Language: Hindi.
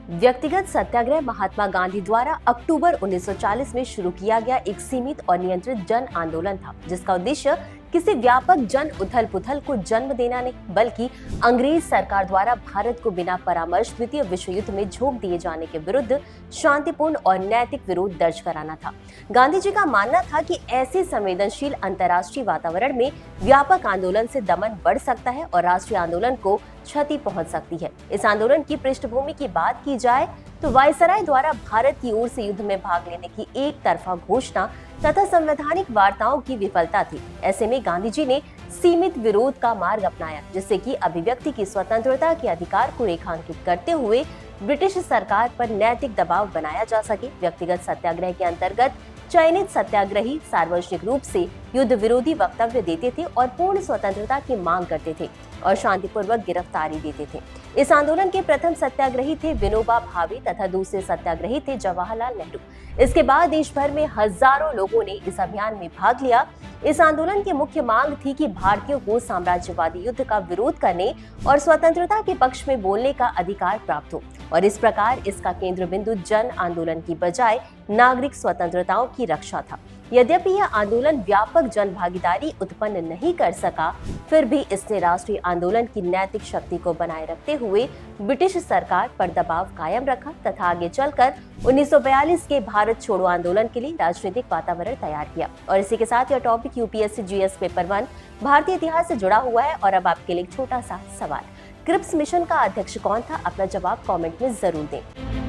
व्यक्तिगत सत्याग्रह महात्मा गांधी द्वारा अक्टूबर 1940 में शुरू किया गया एक सीमित और नियंत्रित जन आंदोलन था, जिसका उद्देश्य किसी व्यापक जन उथल पुथल को जन्म देना नहीं, बल्कि अंग्रेज सरकार द्वारा भारत को बिना परामर्श द्वितीय विश्व युद्ध में झोंक दिए जाने के विरुद्ध शांतिपूर्ण और नैतिक विरोध दर्ज कराना था। गांधी जी का मानना था कि ऐसे संवेदनशील अंतर्राष्ट्रीय वातावरण में व्यापक आंदोलन से दमन बढ़ सकता है और राष्ट्रीय आंदोलन को क्षति पहुंच सकती है। इस आंदोलन की पृष्ठभूमि की बात की जाए तो वायसराय द्वारा भारत की ओर से युद्ध में भाग लेने की एक तरफा घोषणा तथा संवैधानिक वार्ताओं की विफलता थी। ऐसे में गांधी जी ने सीमित विरोध का मार्ग अपनाया, जिससे कि अभिव्यक्ति की स्वतंत्रता के अधिकार को रेखांकित करते हुए ब्रिटिश सरकार पर नैतिक दबाव बनाया जा सके। व्यक्तिगत सत्याग्रह के अंतर्गत चयनित सत्याग्रही सार्वजनिक रूप से युद्ध विरोधी वक्तव्य देते थे और पूर्ण स्वतंत्रता की मांग करते थे और शांतिपूर्वक गिरफ्तारी देते थे। इस आंदोलन के प्रथम सत्याग्रही थे विनोबा भावे तथा दूसरे सत्याग्रही थे जवाहरलाल नेहरू। इसके बाद देश भर में हजारों लोगों ने इस अभियान में भाग लिया। इस आंदोलन की मुख्य मांग थी कि भारतीयों को साम्राज्यवादी युद्ध का विरोध करने और स्वतंत्रता के पक्ष में बोलने का अधिकार प्राप्त हो, और इस प्रकार इसका केंद्र बिंदु जन आंदोलन की बजाय नागरिक स्वतंत्रताओं की रक्षा था। यद्यपि यह आंदोलन व्यापक जन भागीदारी उत्पन्न नहीं कर सका, फिर भी इसने राष्ट्रीय आंदोलन की नैतिक शक्ति को बनाए रखते हुए ब्रिटिश सरकार पर दबाव कायम रखा तथा आगे चलकर 1942 के भारत छोड़ो आंदोलन के लिए राजनीतिक वातावरण तैयार किया। और इसी के साथ यह टॉपिक यूपीएससी जीएस पेपर 1 भारतीय इतिहास से जुड़ा हुआ है। और अब आपके लिए एक छोटा सा सवाल, क्रिप्स मिशन का अध्यक्ष कौन था? अपना जवाब कमेंट में जरूर दें।